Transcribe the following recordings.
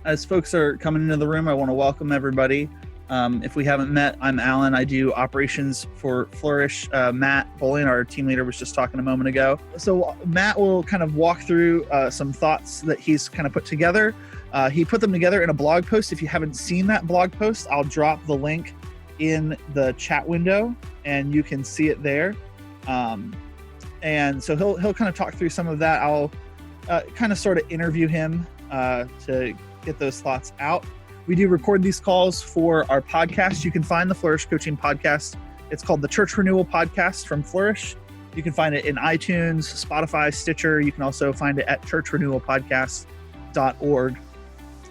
As folks are coming into the room, I want to welcome everybody. If we haven't met, I'm Alan. I do operations for Flourish. Matt Bowling, our team leader, was just talking a moment ago. So Matt will kind of walk through some thoughts that he's kind of put together. He put them together in a blog post. If you haven't seen that blog post, I'll drop the link in the chat window and you can see it there. And so he'll kind of talk through some of that. I'll kind of sort of interview him to get those thoughts out. We do record these calls for our podcast. You can find the Flourish Coaching Podcast. It's called the Church Renewal Podcast from Flourish. You can find it in iTunes, Spotify, Stitcher. You can also find it at churchrenewalpodcast.org.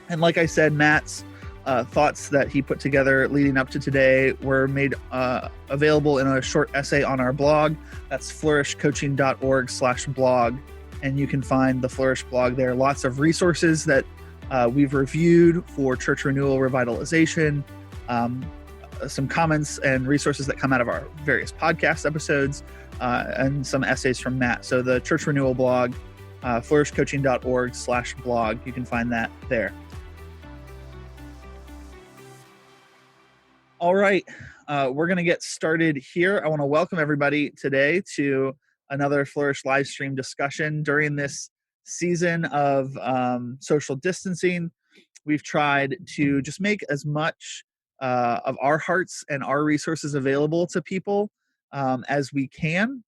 And like I said, Matt's thoughts that he put together leading up to today were made available in a short essay on our blog. That's flourishcoaching.org/blog. And you can find the Flourish blog there. Lots of resources that we've reviewed for church renewal revitalization, some comments and resources that come out of our various podcast episodes, and some essays from Matt. So the church renewal blog, flourishcoaching.org/blog, you can find that there. All right, we're going to get started here. I want to welcome everybody today to another Flourish live stream discussion. During this season of social distancing, we've tried to just make as much of our hearts and our resources available to people as we can.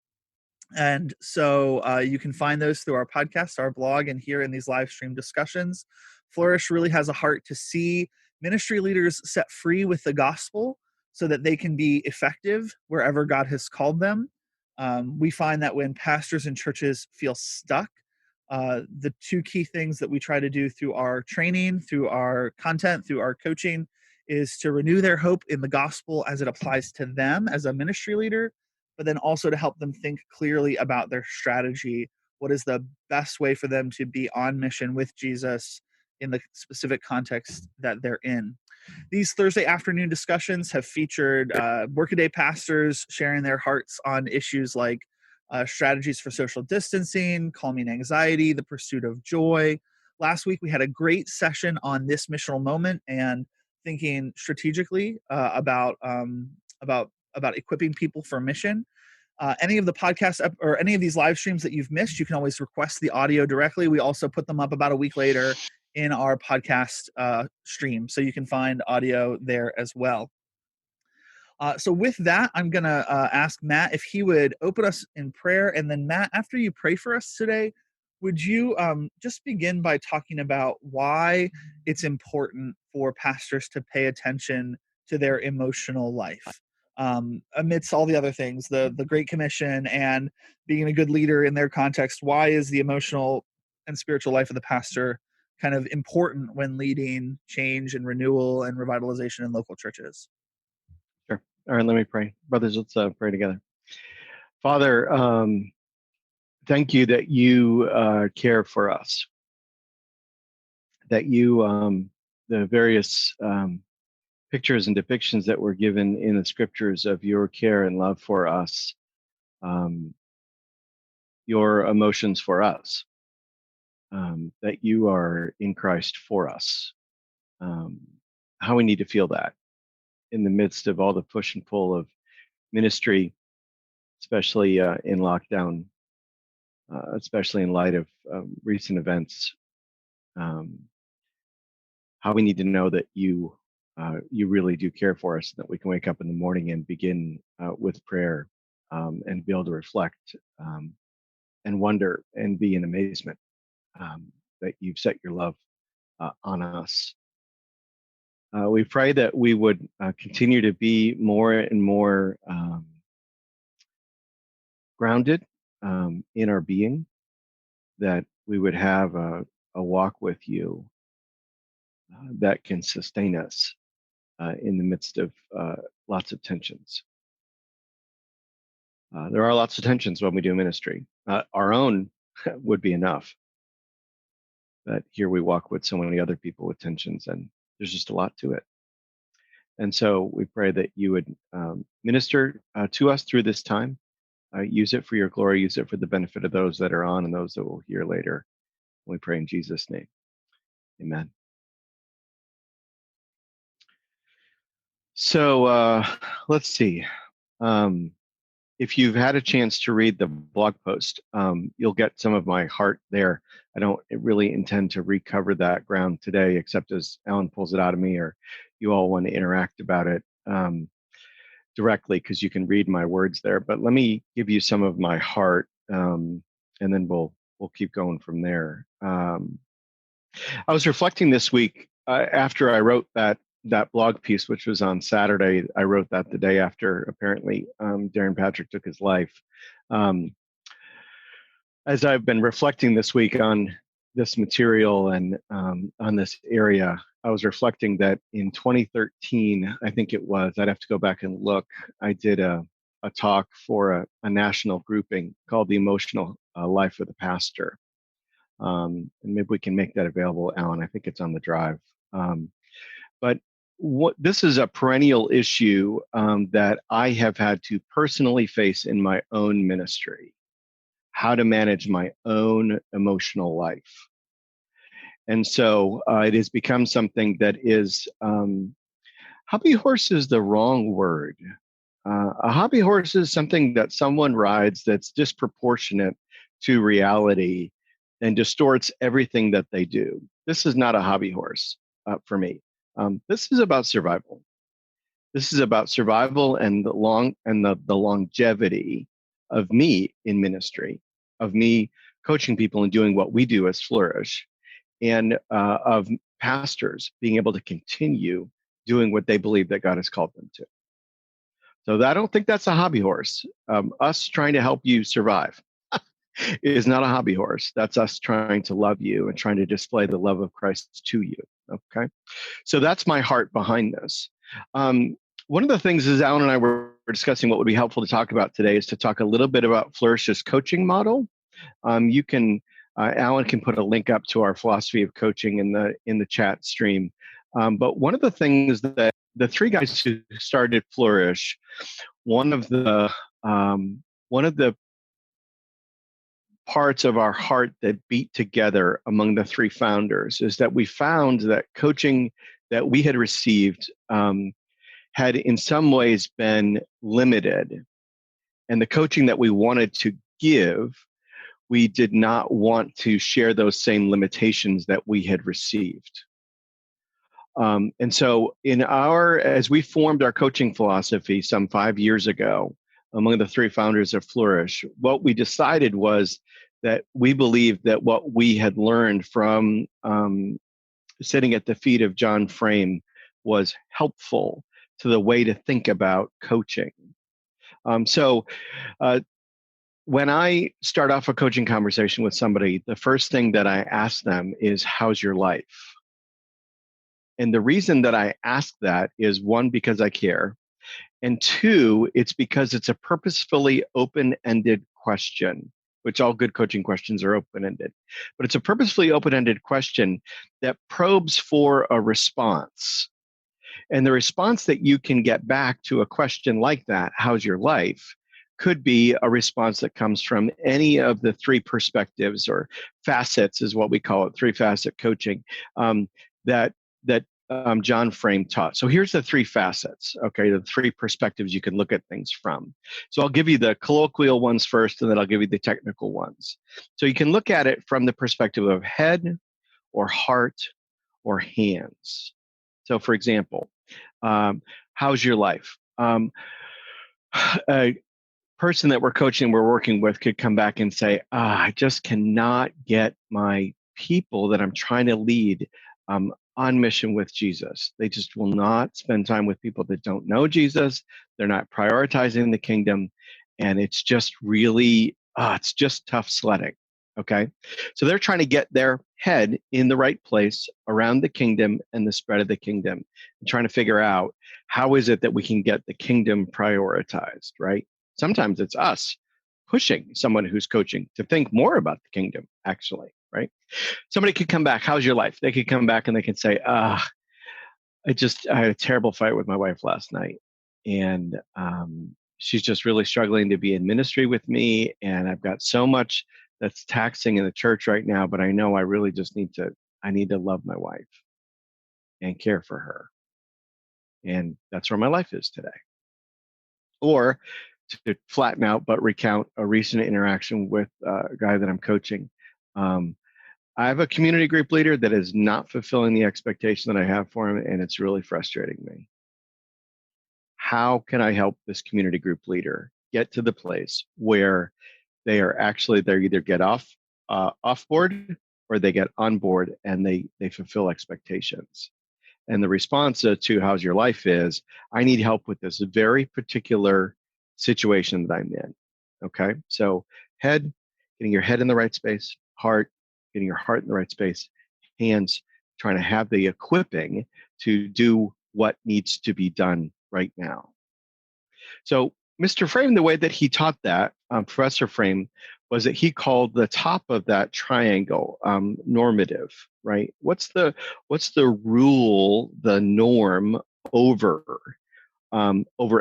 And so you can find those through our podcast, our blog, and here in these live stream discussions. Flourish really has a heart to see ministry leaders set free with the gospel so that they can be effective wherever God has called them. We find that when pastors and churches feel stuck, the two key things that we try to do through our training, through our content, through our coaching, is to renew their hope in the gospel as it applies to them as a ministry leader, but then also to help them think clearly about their strategy. What is the best way for them to be on mission with Jesus in the specific context that they're in? These Thursday afternoon discussions have featured workaday pastors sharing their hearts on issues like strategies for social distancing, calming anxiety, the pursuit of joy. Last week, we had a great session on this missional moment and thinking strategically about equipping people for mission. Any of the podcasts or any of these live streams that you've missed, you can always request the audio directly. We also put them up about a week later in our podcast stream, so you can find audio there as well. So with that, I'm going to ask Matt if he would open us in prayer. And then Matt, after you pray for us today, would you just begin by talking about why it's important for pastors to pay attention to their emotional life amidst all the other things, the Great Commission and being a good leader in their context? Why is the emotional and spiritual life of the pastor kind of important when leading change and renewal and revitalization in local churches? Sure. All right, let me pray. Brothers, let's pray together. Father, thank you that you care for us, that you, the various pictures and depictions that were given in the scriptures of your care and love for us, your emotions for us, that you are in Christ for us, how we need to feel that in the midst of all the push and pull of ministry, especially in lockdown, especially in light of recent events, how we need to know that you really do care for us, that we can wake up in the morning and begin with prayer and be able to reflect and wonder and be in amazement that you've set your love on us. We pray that we would continue to be more and more grounded in our being, that we would have a walk with you that can sustain us in the midst of lots of tensions. There are lots of tensions when we do ministry. Our own would be enough, but here we walk with so many other people with tensions, and there's just a lot to it. And so we pray that you would minister to us through this time. Use it for your glory. Use it for the benefit of those that are on and those that will hear later. We pray in Jesus' name. Amen. So let's see. Um, if you've had a chance to read the blog post, you'll get some of my heart there. I don't really intend to recover that ground today, except as Alan pulls it out of me, or you all want to interact about it directly, because you can read my words there. But let me give you some of my heart, and then we'll keep going from there. I was reflecting this week after I wrote that blog piece, which was on Saturday. I wrote that the day after apparently Darren Patrick took his life. Um, as I've been reflecting this week on this material and on this area, I was reflecting that in 2013, I think it was, I'd have to go back and look, I did a talk for a national grouping called The Emotional Life of the Pastor. And maybe we can make that available, Alan. I think it's on the drive. But this is a perennial issue that I have had to personally face in my own ministry: how to manage my own emotional life. And so it has become something that is, hobby horse is the wrong word. A hobby horse is something that someone rides that's disproportionate to reality and distorts everything that they do. This is not a hobby horse for me. This is about survival. This is about survival and the longevity of me in ministry, of me coaching people and doing what we do as Flourish, and of pastors being able to continue doing what they believe that God has called them to. So I don't think that's a hobby horse. Us trying to help you survive is not a hobby horse. That's us trying to love you and trying to display the love of Christ to you. Okay. So that's my heart behind this. One of the things is Alan and I were discussing what would be helpful to talk about today is to talk a little bit about Flourish's coaching model. You can, Alan can put a link up to our philosophy of coaching in the chat stream. But one of the things that the three guys who started Flourish, one of the parts of our heart that beat together among the three founders is that we found that coaching that we had received had in some ways been limited. And the coaching that we wanted to give, we did not want to share those same limitations that we had received. And so as we formed our coaching philosophy some 5 years ago, among the three founders of Flourish, what we decided was that we believed that what we had learned from sitting at the feet of John Frame was helpful to the way to think about coaching. So when I start off a coaching conversation with somebody, the first thing that I ask them is, how's your life? And the reason that I ask that is, one, because I care. And two, it's because it's a purposefully open-ended question, which all good coaching questions are open-ended. But it's a purposefully open-ended question that probes for a response. And the response that you can get back to a question like that, how's your life, could be a response that comes from any of the three perspectives or facets, is what we call it, three-facet coaching, that John Frame taught. So here's the three facets, okay, the three perspectives you can look at things from. So I'll give you the colloquial ones first, and then I'll give you the technical ones. So you can look at it from the perspective of head or heart or hands. So for example, how's your life? A person that we're coaching, we're working with, could come back and say, I just cannot get my people that I'm trying to lead on mission with Jesus. They just will not spend time with people that don't know Jesus. They're not prioritizing the kingdom. And it's just really, it's just tough sledding. Okay. So they're trying to get their head in the right place around the kingdom and the spread of the kingdom, and trying to figure out how is it that we can get the kingdom prioritized, right? Sometimes it's us pushing someone who's coaching to think more about the kingdom, actually, right? Somebody could come back, how's your life? They could come back and they could say, I had a terrible fight with my wife last night. And she's just really struggling to be in ministry with me. And I've got so much that's taxing in the church right now, but I know I really just need to love my wife and care for her. And that's where my life is today. Or to flatten out but recount a recent interaction with a guy that I'm coaching. I have a community group leader that is not fulfilling the expectation that I have for him, and it's really frustrating me. How can I help this community group leader get to the place where they either get off board, or they get on board and they fulfill expectations? And the response to how's your life is, I need help with this very particular situation that I'm in. Okay. So head, getting your head in the right space, heart, getting your heart in the right space, hands, trying to have the equipping to do what needs to be done right now. So Mr. Frame, the way that he taught that, Professor Frame, was that he called the top of that triangle normative, right? What's the rule, the norm over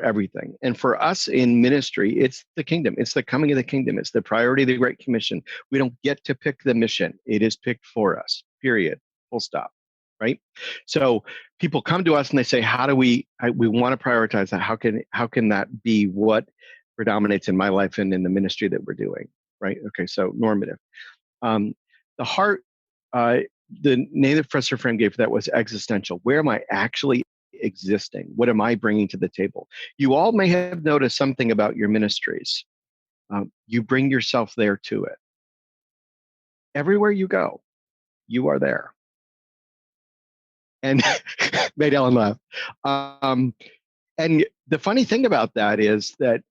everything? And for us in ministry, it's the kingdom. It's the coming of the kingdom. It's the priority of the Great Commission. We don't get to pick the mission. It is picked for us, period, full stop, right? So people come to us and they say, how do we want to prioritize that? How can that be what predominates in my life and in the ministry that we're doing, right? Okay, so normative. The heart, the name that Professor Frame gave for that was existential. Where am I actually existing? What am I bringing to the table? You all may have noticed something about your ministries. You bring yourself there to it. Everywhere you go, you are there. And made Ellen laugh. And the funny thing about that is that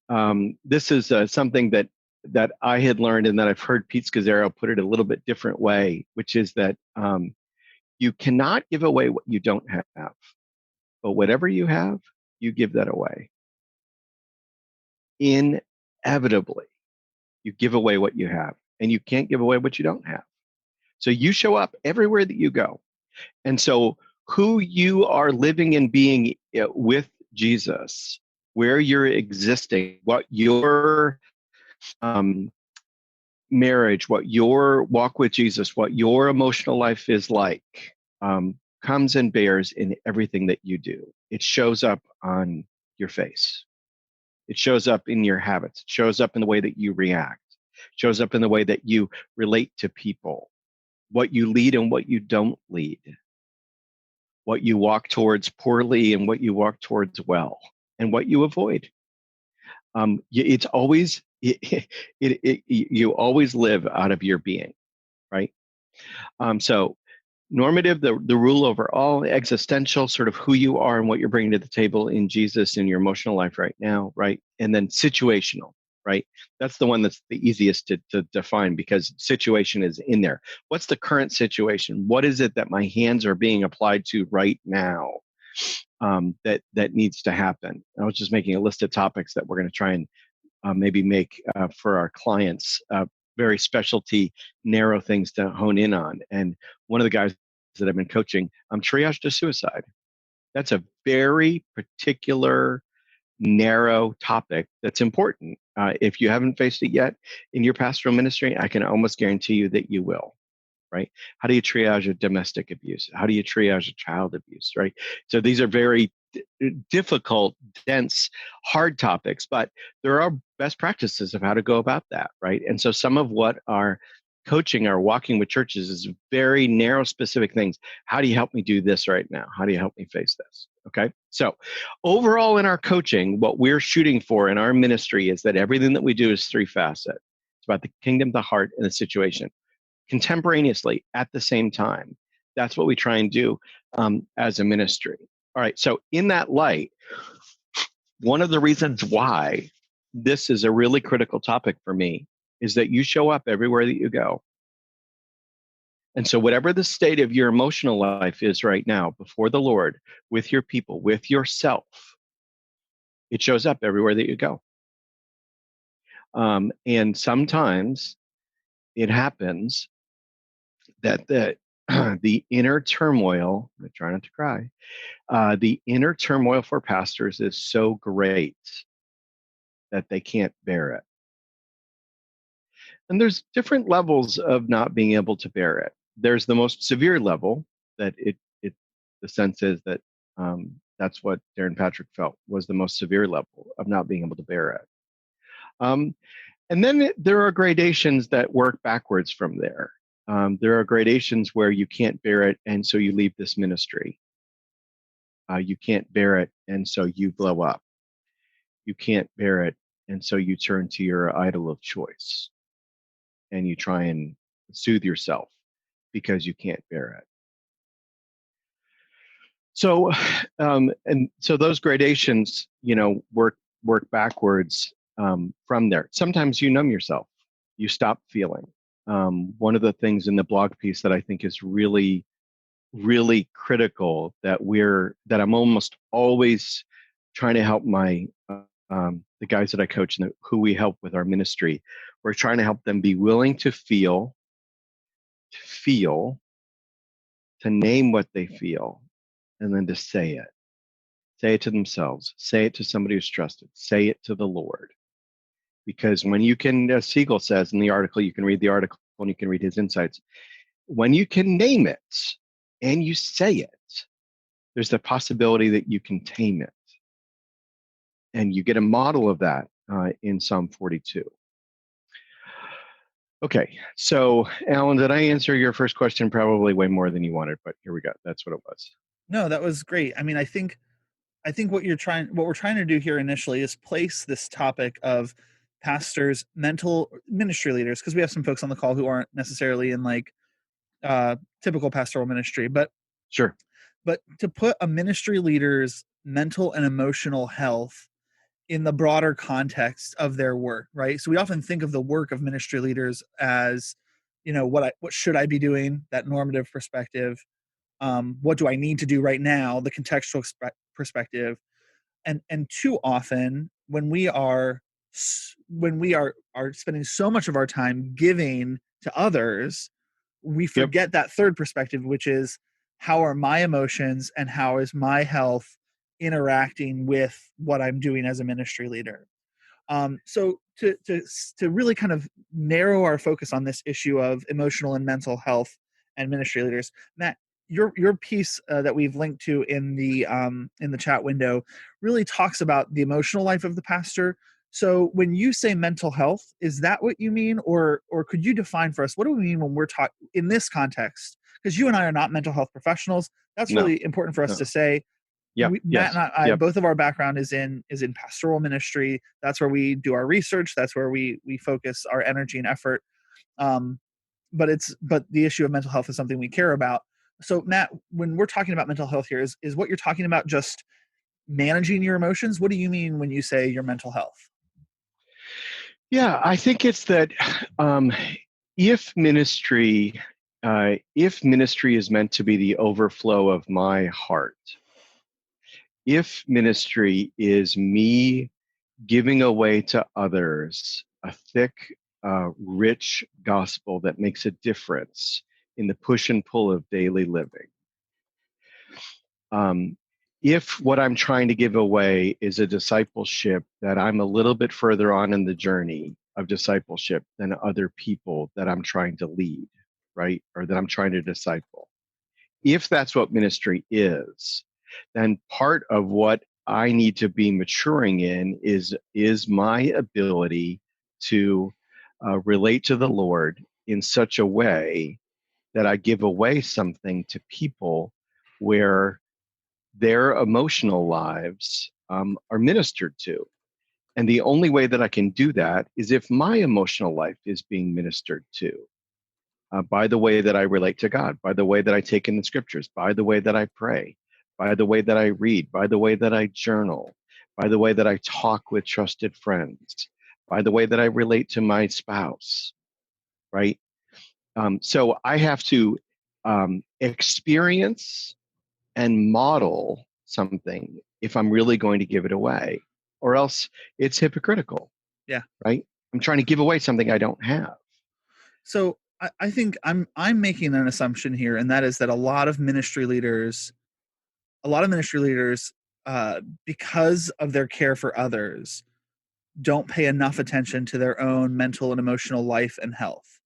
this is something that I had learned, and that I've heard Pete Scazzaro put it a little bit different way, which is that you cannot give away what you don't have, but whatever you have, you give that away. Inevitably, you give away what you have, and you can't give away what you don't have. So you show up everywhere that you go. And so who you are living and being with Jesus, where you're existing, what your marriage, what your walk with Jesus, what your emotional life is like, comes and bears in everything that you do. It shows up on your face. It shows up in your habits. It shows up in the way that you react. It shows up in the way that you relate to people, what you lead and what you don't lead, what you walk towards poorly and what you walk towards well, and what you avoid. It's always you always live out of your being, right? So normative, the rule over all, existential, sort of who you are and what you're bringing to the table in Jesus in your emotional life right now, right? And then situational, right? That's the one that's the easiest to define, because situation is in there. What's the current situation? What is it that my hands are being applied to right now that needs to happen? I was just making a list of topics that we're going to try and maybe make for our clients very specialty, narrow things to hone in on. And one of the guys that I've been coaching, triage to suicide. That's a very particular, narrow topic that's important. If you haven't faced it yet in your pastoral ministry, I can almost guarantee you that you will. Right? How do you triage a domestic abuse? How do you triage a child abuse? Right? So these are very difficult, dense, hard topics, but there are best practices of how to go about that, right? And so some of what our coaching, our walking with churches, is very narrow, specific things. How do you help me do this right now? How do you help me face this? Okay. So overall in our coaching, what we're shooting for in our ministry is that everything that we do is three facet. It's about the kingdom, the heart, and the situation, contemporaneously at the same time. That's what we try and do as a ministry. All right. So in that light, one of the reasons why this is a really critical topic for me is that you show up everywhere that you go. And so whatever the state of your emotional life is right now before the Lord, with your people, with yourself, it shows up everywhere that you go. And sometimes it happens that the inner turmoil, I try not to cry, the inner turmoil for pastors is so great that they can't bear it. And there's different levels of not being able to bear it. There's the most severe level that the sense is that That's what Darren Patrick felt was the most severe level of not being able to bear it. Um, and then there are gradations that work backwards from there. There are gradations where you can't bear it, and so you leave this ministry. You can't bear it, and so you blow up. You can't bear it, and so you turn to your idol of choice and you try and soothe yourself because you can't bear it. So, and so those gradations, work backwards from there. Sometimes you numb yourself, you stop feeling. One of the things in the blog piece that I think is really, really critical that I'm almost always trying to help the guys that I coach and who we help with our ministry. We're trying to help them be willing to feel, to name what they feel, and then to say it. Say it to themselves. Say it to somebody who's trusted. Say it to the Lord. Because when you can, as Siegel says in the article, you can read the article and you can read his insights. When you can name it and you say it, there's the possibility that you can tame it. And you get a model of that in Psalm 42. Okay, so Alan, did I answer your first question? Probably way more than you wanted, but here we go. That's what it was. No, that was great. I mean, I think what we're trying to do here initially is place this topic of pastors, mental ministry leaders, because we have some folks on the call who aren't necessarily in like typical pastoral ministry, but sure. But to put a ministry leader's mental and emotional health in the broader context of their work, right? So we often think of the work of ministry leaders as, what should I be doing? That normative perspective. What do I need to do right now? The contextual perspective. And too often when we are spending so much of our time giving to others, we forget that third perspective, which is how are my emotions and how is my health interacting with what I'm doing as a ministry leader. So to really kind of narrow our focus on this issue of emotional and mental health and ministry leaders, Matt, your piece that we've linked to in the chat window really talks about the emotional life of the pastor. So when you say mental health, is that what you mean, or could you define for us what do we mean when we're talking in this context? Because you and I are not mental health professionals. That's really important for us to say. Yeah. Matt and I both of our background is in pastoral ministry. That's where we do our research. That's where we focus our energy and effort. But the issue of mental health is something we care about. So Matt, when we're talking about mental health here, is what you're talking about just managing your emotions? What do you mean when you say your mental health? Yeah, I think it's that if ministry is meant to be the overflow of my heart, if ministry is me giving away to others a thick, rich gospel that makes a difference in the push and pull of daily living, if what I'm trying to give away is a discipleship that I'm a little bit further on in the journey of discipleship than other people that I'm trying to lead, right? Or that I'm trying to disciple. If that's what ministry is, then part of what I need to be maturing in is my ability to relate to the Lord in such a way that I give away something to people where their emotional lives are ministered to. And the only way that I can do that is if my emotional life is being ministered to by the way that I relate to God, by the way that I take in the scriptures, by the way that I pray, by the way that I read, by the way that I journal, by the way that I talk with trusted friends, by the way that I relate to my spouse, right? So I have to experience and model something if I'm really going to give it away, or else it's hypocritical. Yeah. Right. I'm trying to give away something I don't have. So I think I'm making an assumption here, and that is that a lot of ministry leaders, because of their care for others, don't pay enough attention to their own mental and emotional life and health.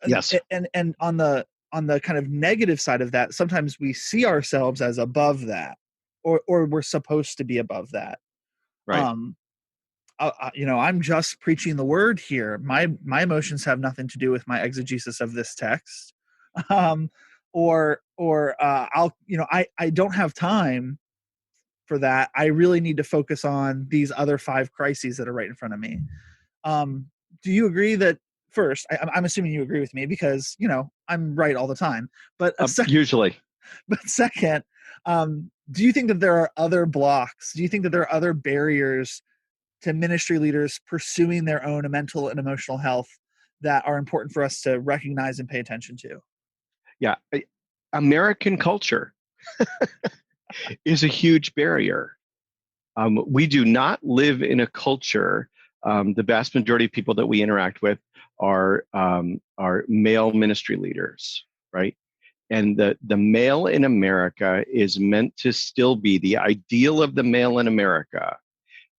Yes. And on the kind of negative side of that, sometimes we see ourselves as above that. or we're supposed to be above that. Right. um I'm just preaching the word here. My emotions have nothing to do with my exegesis of this text. um I don't have time for that. I really need to focus on these other five crises that are right in front of me. um do you agree that, first, I'm assuming you agree with me because I'm right all the time, but Usually. but second, do you think that there are other blocks? Do you think that there are other barriers to ministry leaders pursuing their own mental and emotional health that are important for us to recognize and pay attention to? Yeah. American culture is a huge barrier. We do not live in a culture. The vast majority of people that we interact with are male ministry leaders, right? And the male in America is meant to still be the ideal of the male in America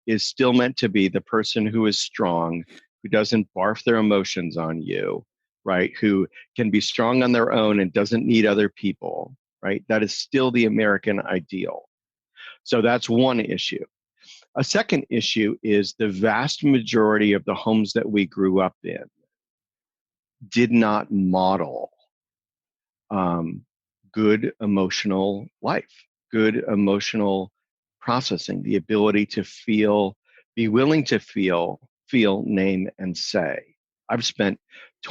is still meant to be the person who is strong, who doesn't barf their emotions on you, right? Who can be strong on their own and doesn't need other people, right? That is still the American ideal. So that's one issue. A second issue is the vast majority of the homes that we grew up in did not model um, good emotional life, good emotional processing, the ability to feel, be willing to feel, name, and say. I've spent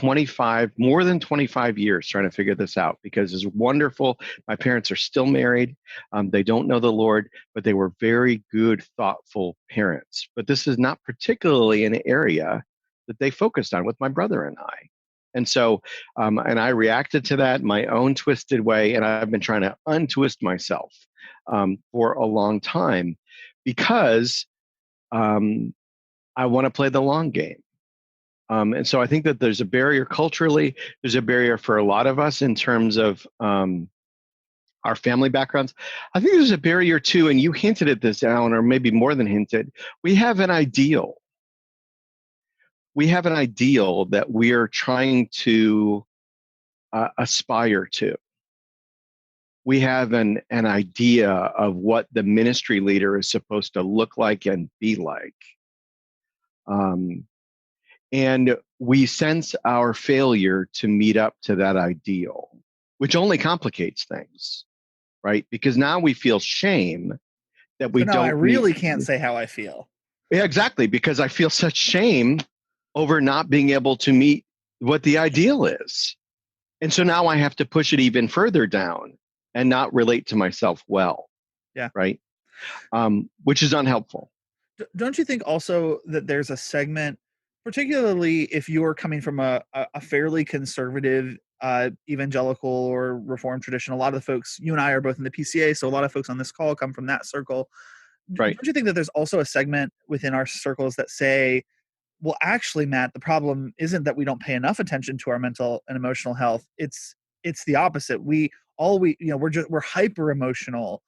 more than 25 years trying to figure this out because it's wonderful. My parents are still married. They don't know the Lord, but they were very good, thoughtful parents. But this is not particularly an area that they focused on with my brother and I. And so, and I reacted to that in my own twisted way, and I've been trying to untwist myself for a long time because I want to play the long game. And so I think that there's a barrier culturally, there's a barrier for a lot of us in terms of our family backgrounds. I think there's a barrier too, and you hinted at this, Alan, or maybe more than hinted. We have an ideal. We have an ideal that we're trying to aspire to. We have an idea of what the ministry leader is supposed to look like and be like. Um, and we sense our failure to meet up to that ideal, which only complicates things, right? Because now we feel shame that we So now I don't meet. really can't say how I feel. Yeah, exactly, because I feel such shame over not being able to meet what the ideal is. And so now I have to push it even further down and not relate to myself well, Yeah. right? Which is unhelpful. Don't you think also that there's a segment, particularly if you're coming from a fairly conservative evangelical or reformed tradition? A lot of the folks, you and I are both in the PCA, so a lot of folks on this call come from that circle. Right. Don't you think that there's also a segment within our circles that say, well, actually, Matt, the problem isn't that we don't pay enough attention to our mental and emotional health. It's the opposite. We're hyper emotional.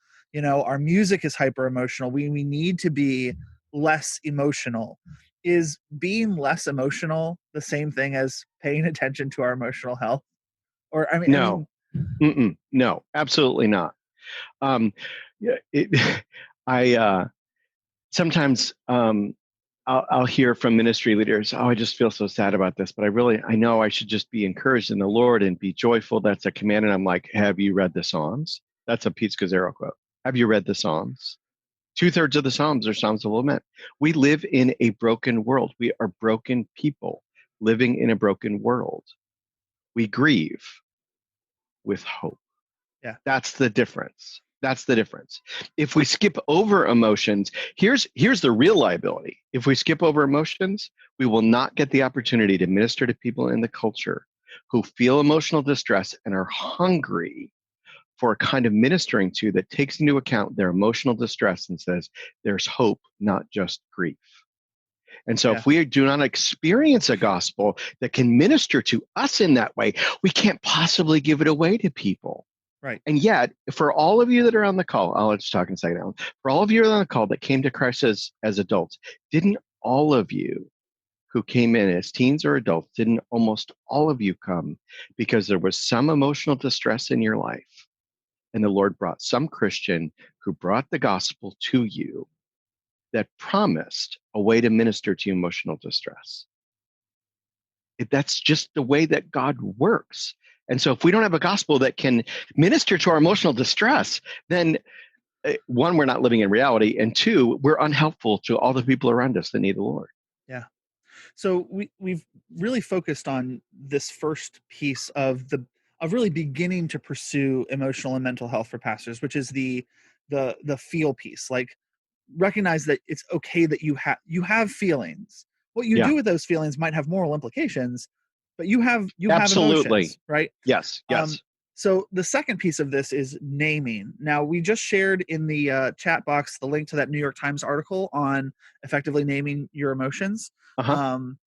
Our music is hyper emotional. We need to be less emotional. Is being less emotional the same thing as paying attention to our emotional health? Or I No, mean, no, absolutely not. Um, yeah, I sometimes I'll hear from ministry leaders, oh, I just feel so sad about this, but I know I should just be encouraged in the Lord and be joyful. That's a command. And I'm like, have you read the Psalms? That's a Pete Scazzaro quote. Have you read the Psalms? 2/3 of the Psalms are Psalms of lament. We live in a broken world. We are broken people living in a broken world. We grieve with hope. yeah, That's the difference. That's the difference. If we skip over emotions, here's the real liability. If we skip over emotions, we will not get the opportunity to minister to people in the culture who feel emotional distress and are hungry for a kind of ministering to that takes into account their emotional distress and says there's hope, not just grief. And so yeah, if we do not experience a gospel that can minister to us in that way, we can't possibly give it away to people. right. And yet, for all of you that are on the call, I'll just talk in a second, Alan. For all of you on the call that came to Christ as adults, didn't all of you who came in as teens or adults, didn't almost all of you come because there was some emotional distress in your life and the Lord brought some Christian who brought the gospel to you that promised a way to minister to emotional distress. That's just the way that God works. And so if we don't have a gospel that can minister to our emotional distress, then one, we're not living in reality, and two, we're unhelpful to all the people around us that need the Lord. Yeah. So we've really focused on this first piece of really beginning to pursue emotional and mental health for pastors, which is the feel piece. Like, recognize that it's okay that you have feelings. What you Yeah, do with those feelings might have moral implications, but you have absolutely. emotions, right? Yes, Um, yes. so the second piece of this is naming. Now, we just shared in the chat box the link to that New York Times article on effectively naming your emotions. Uh-huh. Um,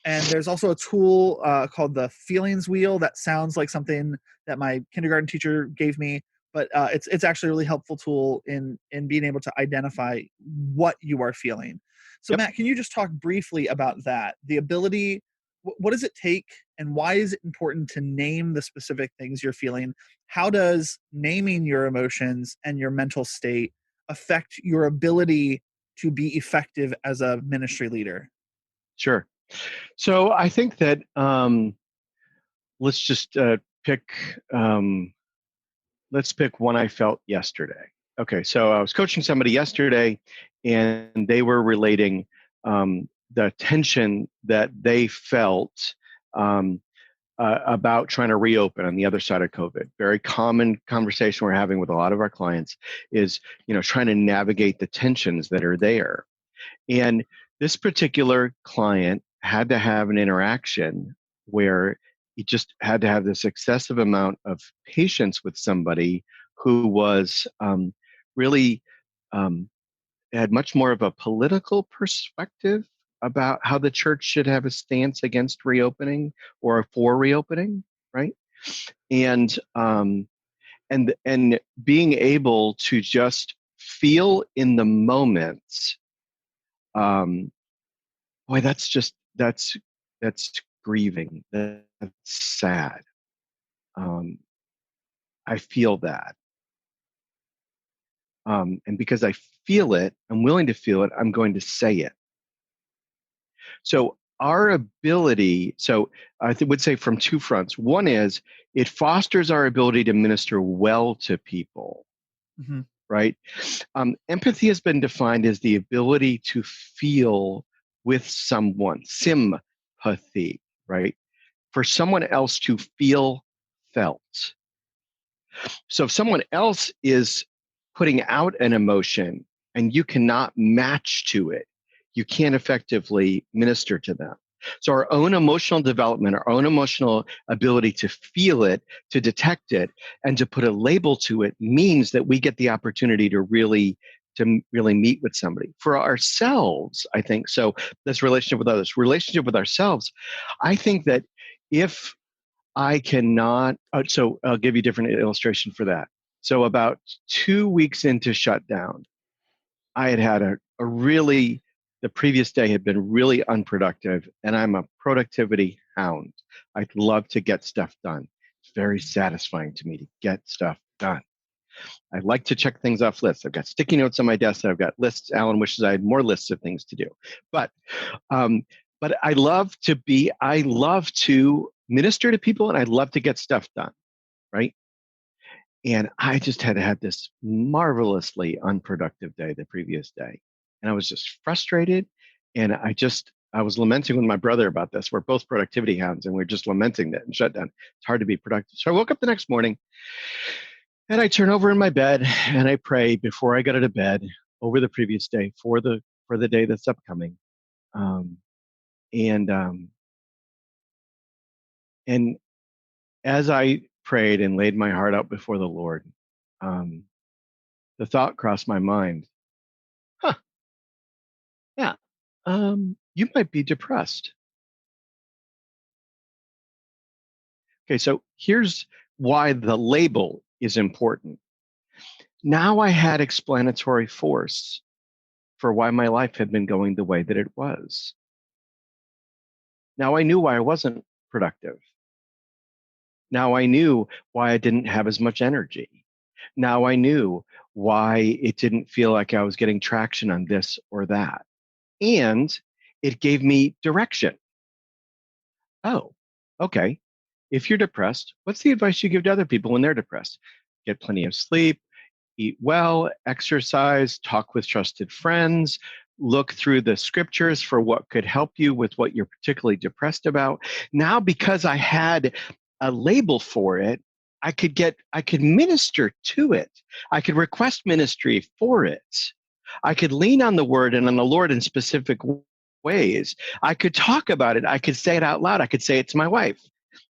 and there's also a tool called the Feelings Wheel that sounds like something that my kindergarten teacher gave me, but it's actually a really helpful tool in being able to identify what you are feeling. So, Yep, Matt, can you just talk briefly about that? The ability, what does it take, and why is it important to name the specific things you're feeling? How does naming your emotions and your mental state affect your ability to be effective as a ministry leader? sure. So I think that let's just pick um, let's pick one I felt yesterday. Okay, so I was coaching somebody yesterday, and they were relating the tension that they felt um, about trying to reopen on the other side of COVID. Very common conversation we're having with a lot of our clients is, trying to navigate the tensions that are there. And this particular client had to have an interaction where he just had to have this excessive amount of patience with somebody who was really um, had much more of a political perspective about how the church should have a stance against reopening or for reopening, right? And and being able to just feel in the moments, um, boy, that's grieving. That's sad. Um, I feel that, and because I feel it, I'm willing to feel it. I'm going to say it. So our ability, so would say from two fronts. One is it fosters our ability to minister well to people, Mm-hmm. right? Empathy has been defined as the ability to feel with someone, sympathy, right? For someone else to feel felt. So if someone else is putting out an emotion and you cannot match to it, you can't effectively minister to them. So our own emotional development, our own emotional ability to feel it, to detect it, and to put a label to it means that we get the opportunity to really meet with somebody. For ourselves, I think, so this relationship with others, relationship with ourselves, I think that if I cannot. So I'll give you a different illustration for that. So about 2 weeks into shutdown, I had a really, the previous day had been really unproductive, and I'm a productivity hound. I love to get stuff done. It's very satisfying to me to get stuff done. I like to check things off lists. I've got sticky notes on my desk. I've got lists. Alan wishes I had more lists of things to do. But um, but I love to minister to people, and I love to get stuff done, right? And I just had had this marvelously unproductive day the previous day. And I was just frustrated. And I was lamenting with my brother about this. We're both productivity hounds, and we're just lamenting that and shut down. It's hard to be productive. So I woke up the next morning, and I turn over in my bed and I pray before I go to bed over the previous day for the day that's upcoming. Um, and and as I prayed and laid my heart out before the Lord, um, the thought crossed my mind, huh, yeah, you might be depressed. Okay, so here's why the label is important. Now I had explanatory force for why my life had been going the way that it was. Now I knew why I wasn't productive. Now I knew why I didn't have as much energy. Now I knew why it didn't feel like I was getting traction on this or that. And it gave me direction. Oh, okay. If you're depressed, what's the advice you give to other people when they're depressed? Get plenty of sleep, eat well, exercise, talk with trusted friends, look through the scriptures for what could help you with what you're particularly depressed about. Now, because I had a label for it, I could minister to it. I could request ministry for it. I could lean on the word and on the Lord in specific ways. I could talk about it. I could say it out loud. I could say it to my wife,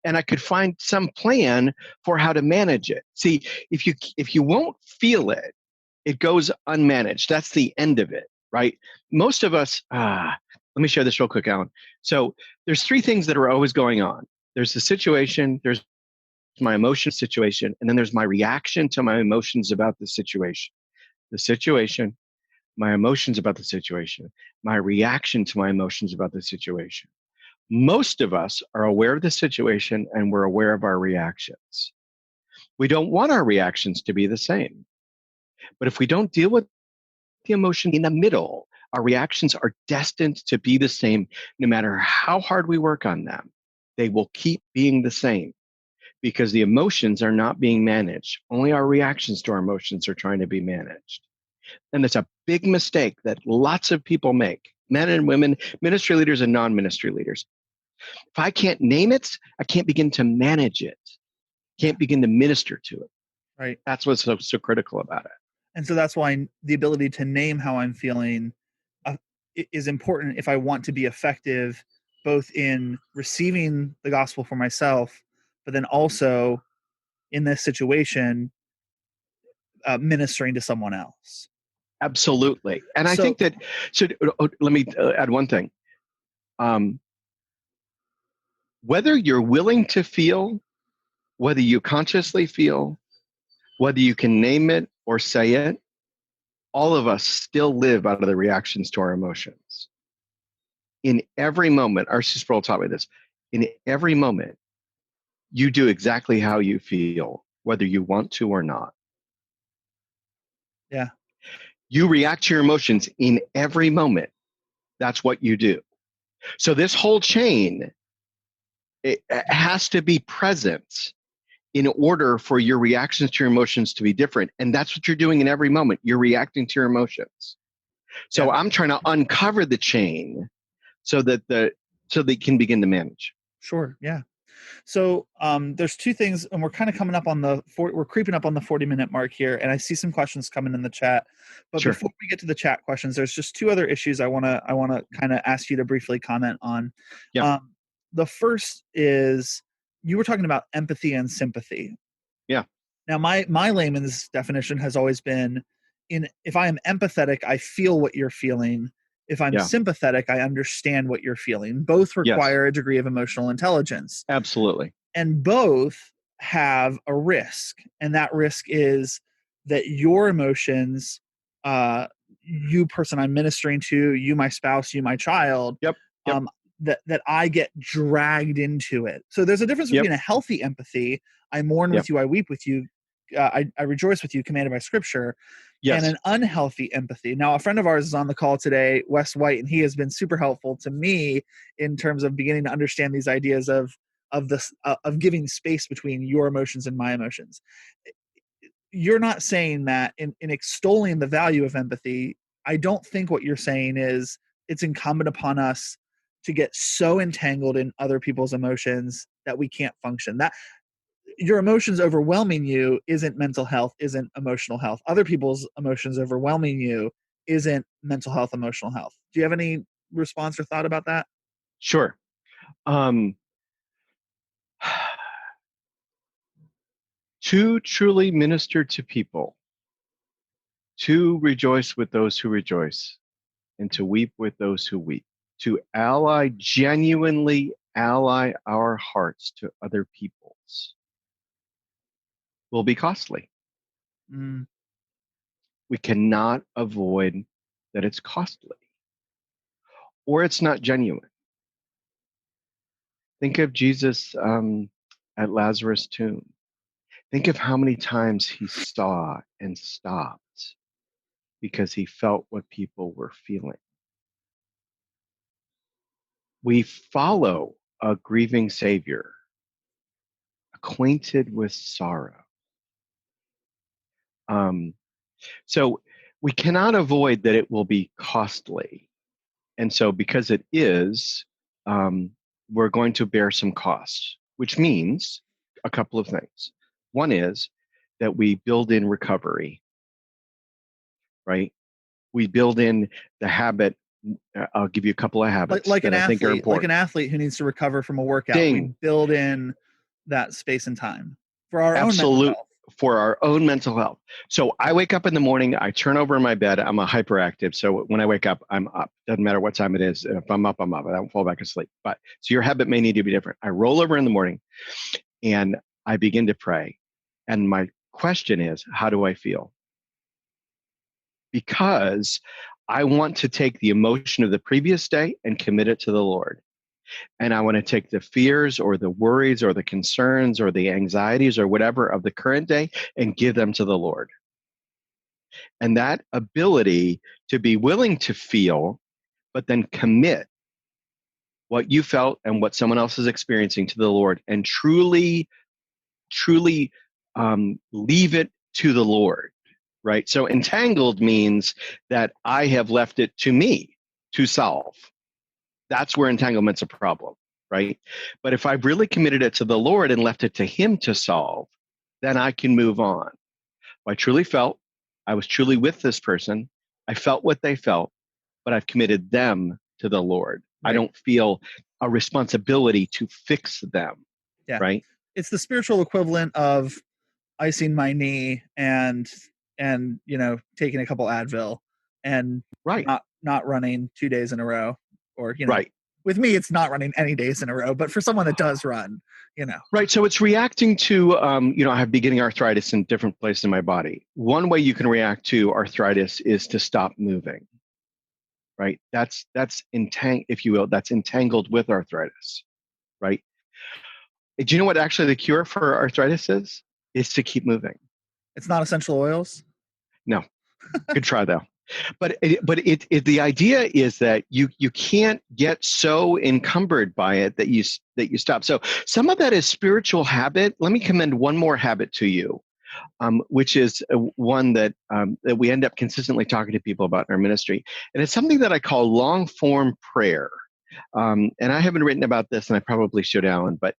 and I could find some plan for how to manage it. See, if you won't feel it, it goes unmanaged. That's the end of it, right? Most of us. Let me share this real quick, Alan. So there's three things that are always going on. There's the situation. There's my emotion situation, and then there's my reaction to my emotions about the situation. The situation, my emotions about the situation, my reaction to my emotions about the situation. Most of us are aware of the situation and we're aware of our reactions. We don't want our reactions to be the same. But if we don't deal with the emotion in the middle, our reactions are destined to be the same no matter how hard we work on them. They will keep being the same because the emotions are not being managed. Only our reactions to our emotions are trying to be managed. And it's a big mistake that lots of people make, men and women, ministry leaders and non-ministry leaders. If I can't name it, I can't begin to manage it, can't begin to minister to it. Right. That's what's so critical about it. And so that's why the ability to name how I'm feeling uh, is important if I want to be effective, both in receiving the gospel for myself, but then also in this situation, ministering to someone else. Absolutely. And I So, think that, so let me add one thing. Whether you're willing to feel, whether you consciously feel, whether you can name it or say it, all of us still live out of the reactions to our emotions. In every moment, R.C. Sproul taught me this, in every moment, you do exactly how you feel, whether you want to or not. yeah. You react to your emotions in every moment. That's what you do. So this whole chain, it has to be present in order for your reactions to your emotions to be different. And that's what you're doing in every moment. You're reacting to your emotions. Yeah. So I'm trying to uncover the chain so that they can begin to manage. Sure. Yeah. So there's two things, and we're kind of coming up on we're creeping up on the 40-minute mark here, and I see some questions coming in the chat. But Sure. before we get to the chat questions, there's just two other issues I wanna kind of ask you to briefly comment on. Yeah. Um, the first is you were talking about empathy and sympathy. Yeah. Now, my layman's definition has always been if I am empathetic, I feel what you're feeling. If I'm Yeah. sympathetic, I understand what you're feeling. Both Yes. require a degree of emotional intelligence, Absolutely. and both have a risk, and that risk is that your emotions, uh you person I'm ministering to, you my spouse, you my child, Yep. Yep. um that I get dragged into it. So there's a difference Yep. between a healthy empathy, I mourn Yep. with you, I weep with you, I rejoice with you, commanded by scripture, and Yes. an unhealthy empathy. Now, a friend of ours is on the call today, Wes White, and he has been super helpful to me in terms of beginning to understand these ideas of this of giving space between your emotions and my emotions. You're not saying that in extolling the value of empathy. I don't think what you're saying is it's incumbent upon us to get so entangled in other people's emotions that we can't function. That your emotions overwhelming you isn't mental health, isn't emotional health. Other people's emotions overwhelming you isn't mental health, emotional health. Do you have any response or thought about that? Sure. Um, to truly minister to people, to rejoice with those who rejoice, and to weep with those who weep, to genuinely ally our hearts to other people's will be costly. Mm, We cannot avoid that it's costly or it's not genuine. Think of Jesus at Lazarus' tomb. Think of how many times he saw and stopped because he felt what people were feeling. We follow a grieving Savior, acquainted with sorrow. So we cannot avoid that it will be costly. And so because it is, we're going to bear some costs, which means a couple of things. One is that we build in recovery, right? We build in the habit. I'll give you a couple of habits that I think are Like an important. athlete who needs to recover from a workout, we Ding. build in that space and time for our own mental Absolute health. for our own mental health. So I wake up in the morning, I turn over in my bed. I'm a hyperactive. So when I wake up, I'm up. Doesn't matter what time it is. If I'm up, I'm up. I don't fall back asleep. But so your habit may need to be different. I roll over in the morning and I begin to pray. And my question is, how do I feel? Because I want to take the emotion of the previous day and commit it to the Lord. And I want to take the fears or the worries or the concerns or the anxieties or whatever of the current day and give them to the Lord. And that ability to be willing to feel, but then commit what you felt and what someone else is experiencing to the Lord and truly, truly leave it to the Lord, right? So entangled means that I have left it to me to solve. That's where entanglement's a problem, right? But if I've really committed it to the Lord and left it to Him to solve, then I can move on. I truly felt, I was truly with this person. I felt what they felt, but I've committed them to the Lord. Right. I don't feel a responsibility to fix them, Yeah. right? It's the spiritual equivalent of icing my knee and taking a couple Advil and Right, not running 2 days in a row, or right, with me it's not running any days in a row, but for someone that does run, right. So it's reacting to, I have beginning arthritis in different places in my body. One way you can react to arthritis is to stop moving, right? That's if you will, that's entangled with arthritis, right? Do you know what actually the cure for arthritis is? Is to keep moving. It's not essential oils. No, good try though. But the idea is that you can't get so encumbered by it that you stop. So some of that is spiritual habit. Let me commend one more habit to you, which is one that we end up consistently talking to people about in our ministry, and it's something that I call long form prayer. And I haven't written about this, and I probably should, Alan. But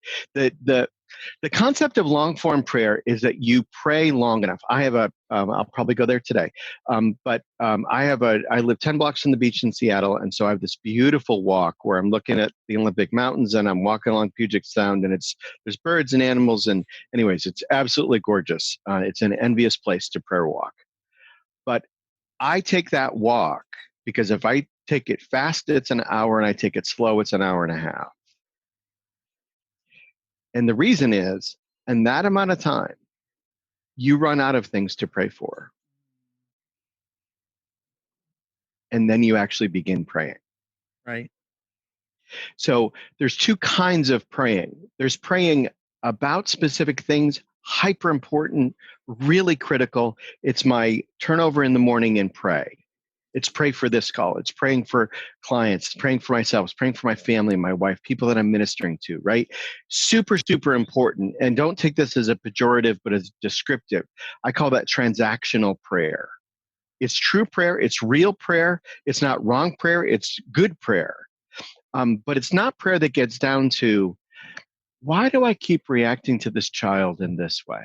the concept of long form prayer is that you pray long enough. I have I'll probably go there today. I live 10 blocks from the beach in Seattle. And so I have this beautiful walk where I'm looking at the Olympic Mountains and I'm walking along Puget Sound, and there's birds and animals. And anyways, it's absolutely gorgeous. It's an envious place to prayer walk. But I take that walk because if I take it fast, it's an hour, and I take it slow, it's an hour and a half. And the reason is, in that amount of time, you run out of things to pray for. And then you actually begin praying. Right. So there's two kinds of praying. There's praying about specific things, hyper important, really critical. It's my turnover in the morning and pray. It's pray for this call. It's praying for clients. It's praying for myself. It's praying for my family, my wife, people that I'm ministering to, right? Super, super important. And don't take this as a pejorative, but as descriptive. I call that transactional prayer. It's true prayer. It's real prayer. It's not wrong prayer. It's good prayer. But it's not prayer that gets down to, why do I keep reacting to this child in this way?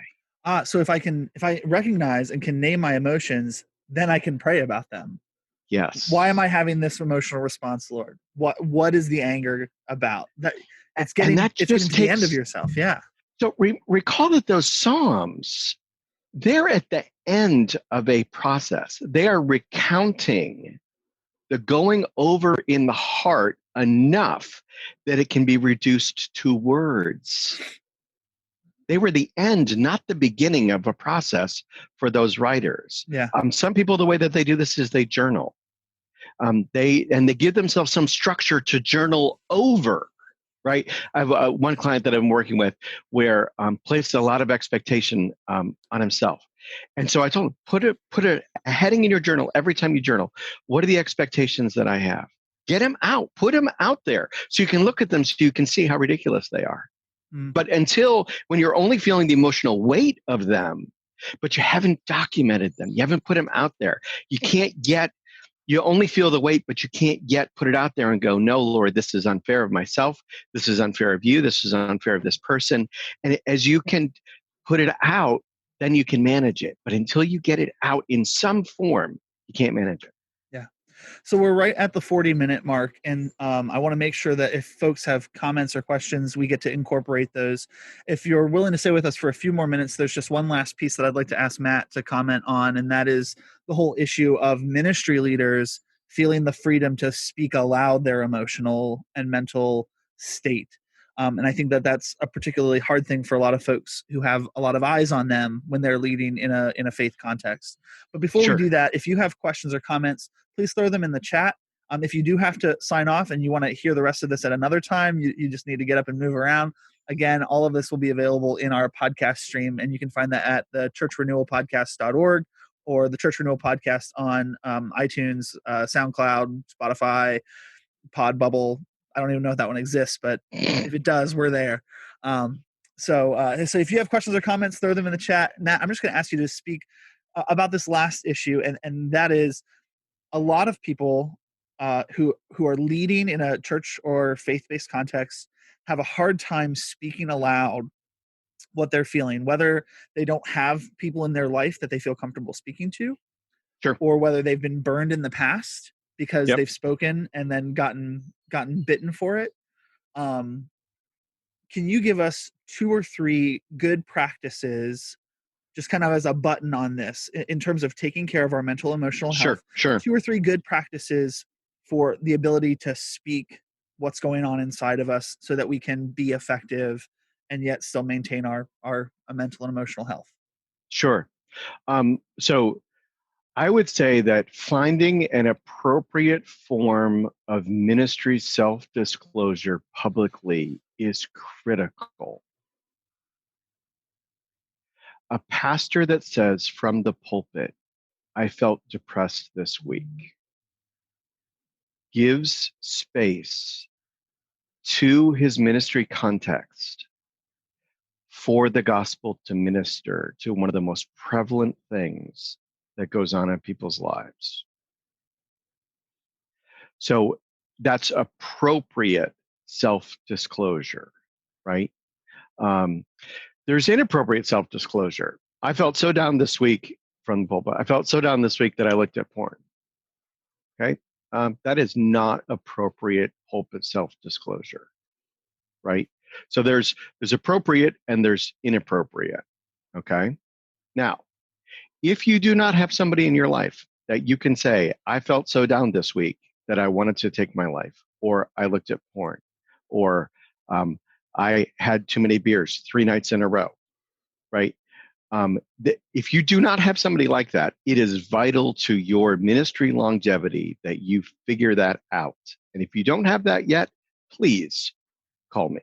So if I recognize and can name my emotions, then I can pray about them. Yes. Why am I having this emotional response, Lord? What is the anger about? That it's getting to the end of yourself. Yeah. So recall that those Psalms, they're at the end of a process. They are recounting the going over in the heart enough that it can be reduced to words. They were the end, not the beginning of a process for those writers. Yeah. Some people, the way that they do this is they journal. They give themselves some structure to journal over. right? I have one client that I'm working with where placed a lot of expectation on himself. And so I told him, put a heading in your journal every time you journal. What are the expectations that I have? Get them out, put them out there so you can look at them so you can see how ridiculous they are. Mm. But until when you're only feeling the emotional weight of them, but you haven't documented them, you haven't put them out there, you can't get you only feel the weight, but you can't yet put it out there and go, no, Lord, this is unfair of myself. This is unfair of you. This is unfair of this person. And as you can put it out, then you can manage it. But until you get it out in some form, you can't manage it. Yeah. So we're right at the 40-minute mark, and I want to make sure that if folks have comments or questions, we get to incorporate those. If you're willing to stay with us for a few more minutes, there's just one last piece that I'd like to ask Matt to comment on, and that is the whole issue of ministry leaders feeling the freedom to speak aloud their emotional and mental state. And I think that that's a particularly hard thing for a lot of folks who have a lot of eyes on them when they're leading in a faith context. But before we Sure. do that, if you have questions or comments, please throw them in the chat. If you do have to sign off and you want to hear the rest of this at another time, you just need to get up and move around. Again, all of this will be available in our podcast stream, and you can find that at the churchrenewalpodcast.org or the Church Renewal Podcast on iTunes, SoundCloud, Spotify, Podbubble. I don't even know if that one exists, but if it does, we're there. So if you have questions or comments, throw them in the chat. Matt, I'm just going to ask you to speak about this last issue, and that is a lot of people who are leading in a church or faith-based context have a hard time speaking aloud what they're feeling, whether they don't have people in their life that they feel comfortable speaking to, Sure. or whether they've been burned in the past because Yep. they've spoken and then gotten bitten for it. Um, can you give us 2 or 3 good practices, just kind of as a button on this, in terms of taking care of our mental emotional Sure. health? Sure. 2 or 3 good practices for the ability to speak what's going on inside of us so that we can be effective and yet still maintain our mental and emotional health. Sure. So I would say that finding an appropriate form of ministry self disclosure publicly is critical. A pastor that says from the pulpit, I felt depressed this week, gives space to his ministry context for the gospel to minister to one of the most prevalent things that goes on in people's lives. So that's appropriate self-disclosure, right? There's inappropriate self-disclosure. I felt so down this week from the pulpit. I felt so down this week that I looked at porn. Okay, that is not appropriate pulpit self-disclosure, right? So there's appropriate and there's inappropriate. Okay, now if you do not have somebody in your life that you can say, I felt so down this week that I wanted to take my life, or I looked at porn, or I had too many beers 3 nights in a row, right? If you do not have somebody like that, it is vital to your ministry longevity that you figure that out. And if you don't have that yet, please call me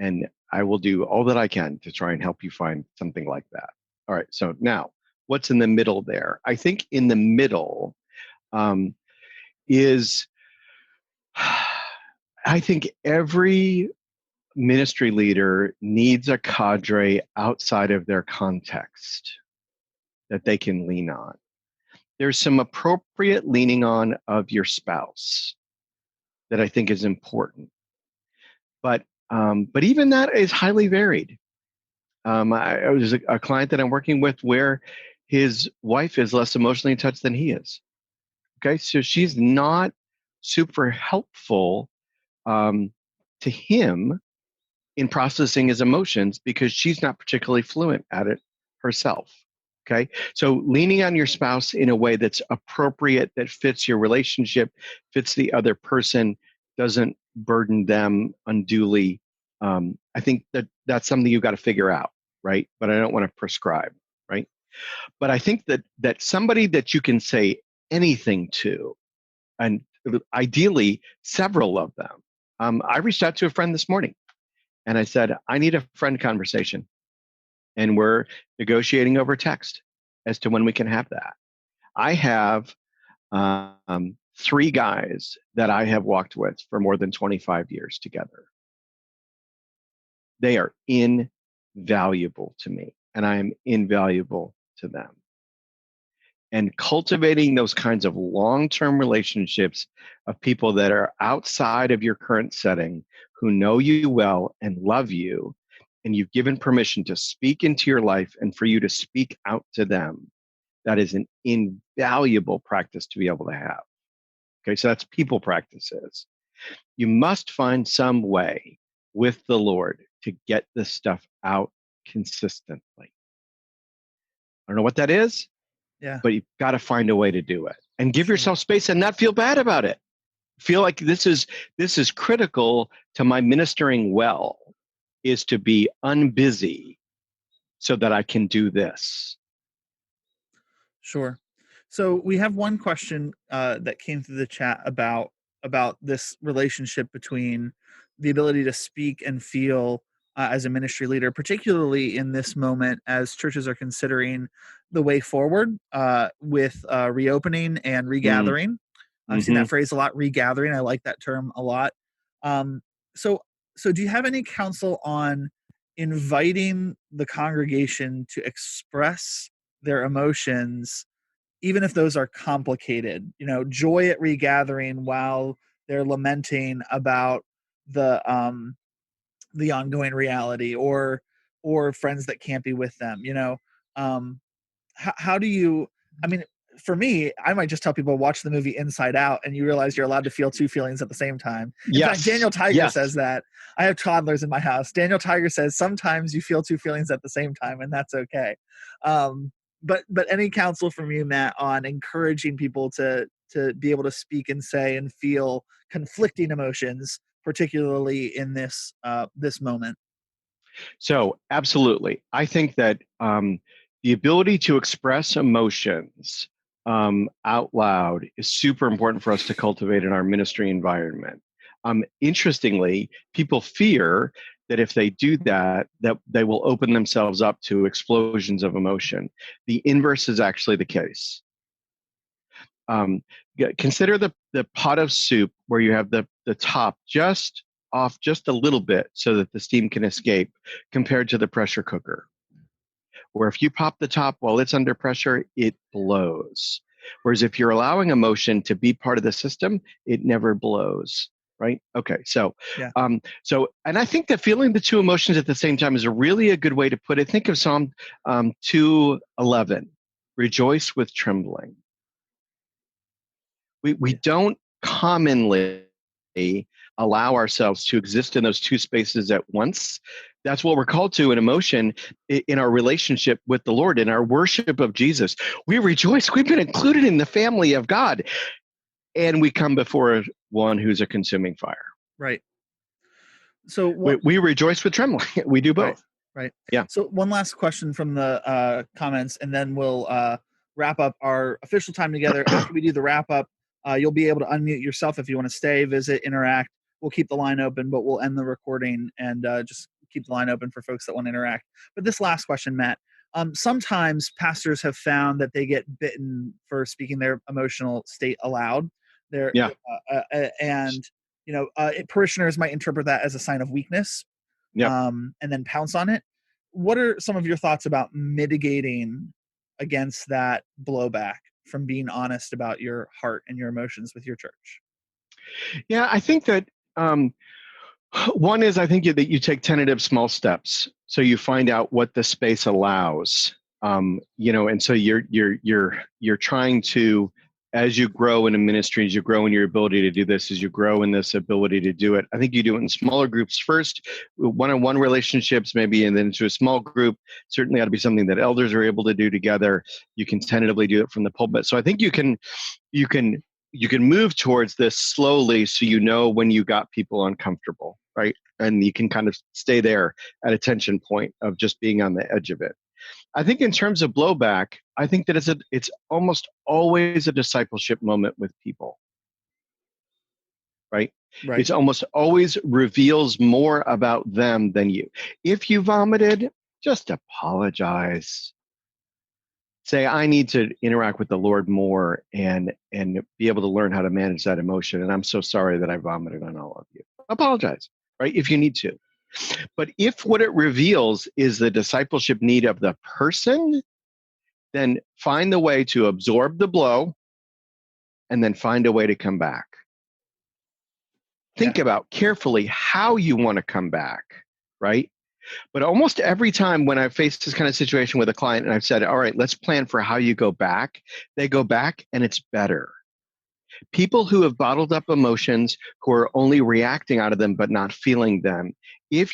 and I will do all that I can to try and help you find something like that. All right. So now, what's in the middle there? I think in the middle is, I think every ministry leader needs a cadre outside of their context that they can lean on. There's some appropriate leaning on of your spouse that I think is important. But even that is highly varied. I was a client that I'm working with where his wife is less emotionally in touch than he is. Okay, so she's not super helpful to him in processing his emotions because she's not particularly fluent at it herself. Okay, so leaning on your spouse in a way that's appropriate, that fits your relationship, fits the other person, doesn't burden them unduly. I think that's something you've got to figure out, right? But I don't want to prescribe, right? But I think that somebody that you can say anything to, and ideally several of them, I reached out to a friend this morning and I said, I need a friend conversation. And we're negotiating over text as to when we can have that. I have three guys that I have walked with for more than 25 years together. They are invaluable to me, and I am invaluable to them. And cultivating those kinds of long-term relationships of people that are outside of your current setting, who know you well and love you, and you've given permission to speak into your life and for you to speak out to them, that is an invaluable practice to be able to have. Okay, so that's people practices. You must find some way with the Lord to get this stuff out consistently. I don't know what that is, Yeah. but you've got to find a way to do it and give Sure. yourself space and not feel bad about it. Feel like this is critical to my ministering well, is to be unbusy so that I can do this. Sure. So we have one question that came through the chat about this relationship between the ability to speak and feel as a ministry leader, particularly in this moment as churches are considering the way forward with reopening and Mm, regathering. I've seen hmm that phrase a lot, regathering. I like that term a lot. Um, so, so do you have any counsel on inviting the congregation to express their emotions, even if those are complicated? Joy at regathering while they're lamenting about the ongoing reality, or friends that can't be with them. Um, how do you? I mean, for me, I might just tell people watch the movie Inside Out, and you realize you're allowed to feel two feelings at the same time. In fact, Yes, Daniel Tiger yes. says that. I have toddlers in my house. Daniel Tiger says sometimes you feel two feelings at the same time, and that's okay. But any counsel from you, Matt, on encouraging people to be able to speak and say and feel conflicting emotions, particularly in this moment? So, absolutely. I think that the ability to express emotions out loud is super important for us to cultivate in our ministry environment. Interestingly, people fear that if they do that, that they will open themselves up to explosions of emotion. The inverse is actually the case. Um, Consider the pot of soup where you have the top just off just a little bit so that the steam can escape, compared to the pressure cooker, where if you pop the top while it's under pressure, it blows. Whereas if you're allowing emotion to be part of the system, it never blows. Right? Okay. So, Yeah. and I think that feeling the two emotions at the same time is a really a good way to put it. Think of Psalm 2:11, rejoice with trembling. We Yeah. don't commonly allow ourselves to exist in those two spaces at once. That's what we're called to in emotion, in our relationship with the Lord, in our worship of Jesus. We rejoice. We've been included in the family of God, and we come before one who's a consuming fire. Right. So We rejoice with trembling. We do Right, both. right. Yeah. So one last question from the comments, and then we'll wrap up our official time together. After we do the wrap up, you'll be able to unmute yourself if you want to stay, visit, interact. We'll keep the line open, but we'll end the recording and just keep the line open for folks that want to interact. But this last question, Matt. Sometimes pastors have found that they get bitten for speaking their emotional state aloud. They're, Yeah. and parishioners might interpret that as a sign of weakness, Yep. and then pounce on it. What are some of your thoughts about mitigating against that blowback from being honest about your heart and your emotions with your church? Yeah. I think that one is, I think that you take tentative small steps, so you find out what the space allows. And so you're trying to, as you grow in a ministry, as you grow in your ability to do this, as you grow in this ability to do it. I think you do it in smaller groups first, one-on-one relationships maybe, and then into a small group. Certainly ought to be something that elders are able to do together. You can tentatively do it from the pulpit. So I think you can you can move towards this slowly, so you know when you got people uncomfortable, right? And you can kind of stay there at a tension point of just being on the edge of it. I think in terms of blowback, I think that it's almost always a discipleship moment with people. right? Right. It's almost always reveals more about them than you. If you vomited, just apologize. Say, I need to interact with the Lord more and be able to learn how to manage that emotion. And I'm so sorry that I vomited on all of you. Apologize, right? If you need to. But if what it reveals is the discipleship need of the person, then find the way to absorb the blow and then find a way to come back. Think about carefully how you want to come back, right? But almost every time when I face this kind of situation with a client and I've said, all right, let's plan for how you go back, they go back and it's better. People who have bottled up emotions, who are only reacting out of them but not feeling them, if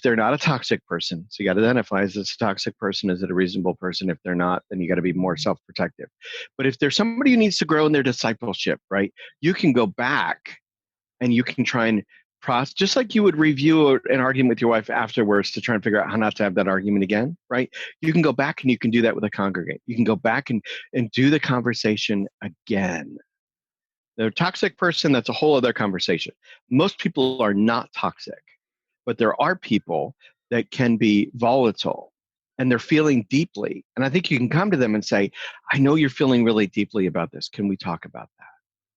they're not a toxic person, so you got to identify, is this a toxic person? Is it a reasonable person? If they're not, then you got to be more self-protective. But if there's somebody who needs to grow in their discipleship, right, you can go back and you can try and process, just like you would review an argument with your wife afterwards to try and figure out how not to have that argument again, right? You can go back and you can do that with a congregant. You can go back and do the conversation again. The toxic person, that's a whole other conversation. Most people are not toxic, but there are people that can be volatile and they're feeling deeply. And I think you can come to them and say, I know you're feeling really deeply about this. Can we talk about that?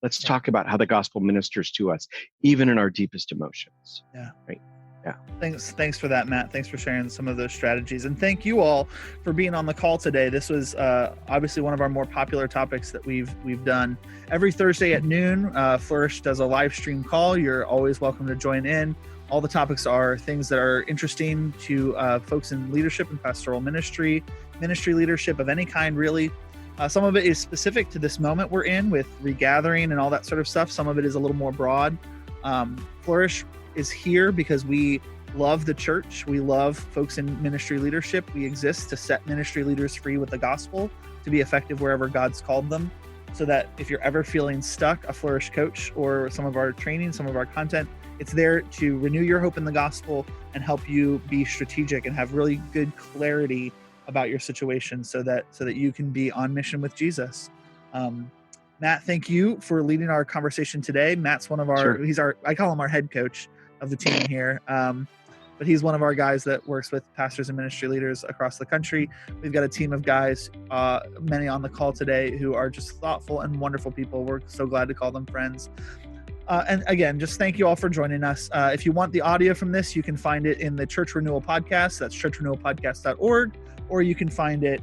Let's talk about how the gospel ministers to us, even in our deepest emotions. Yeah. Right. Yeah. Thanks for that, Matt. Thanks for sharing some of those strategies. And thank you all for being on the call today. This was obviously one of our more popular topics that we've done. Every Thursday at noon, Flourish does a live stream call. You're always welcome to join in. All the topics are things that are interesting to folks in leadership and pastoral ministry leadership of any kind, really. Some of it is specific to this moment we're in with regathering and all that sort of stuff. Some of it is a little more broad. Flourish is here because we love the church. We love folks in ministry leadership. We exist to set ministry leaders free with the gospel to be effective wherever God's called them. So that if you're ever feeling stuck, a Flourish coach or some of our training, some of our content, it's there to renew your hope in the gospel and help you be strategic and have really good clarity about your situation so that you can be on mission with Jesus. Matt, thank you for leading our conversation today. Matt's one of our, I call him our head coach of the team here. But he's one of our guys that works with pastors and ministry leaders across the country. We've got a team of guys, many on the call today, who are just thoughtful and wonderful people. We're so glad to call them friends. And again, just thank you all for joining us. If you want the audio from this, you can find it in the Church Renewal Podcast. That's churchrenewalpodcast.org, or you can find it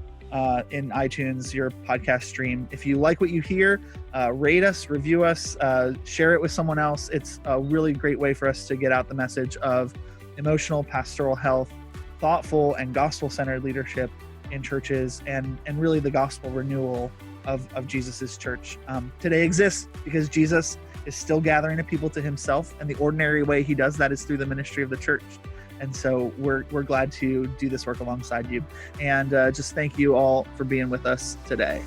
in iTunes, your podcast stream. If you like what you hear, rate us, review us, share it with someone else. It's a really great way for us to get out the message of emotional pastoral health, thoughtful and gospel-centered leadership in churches, and really the gospel renewal of Jesus's church. Today exists because Jesus is still gathering a people to himself, and the ordinary way he does that is through the ministry of the church. And so we're glad to do this work alongside you. And just thank you all for being with us today.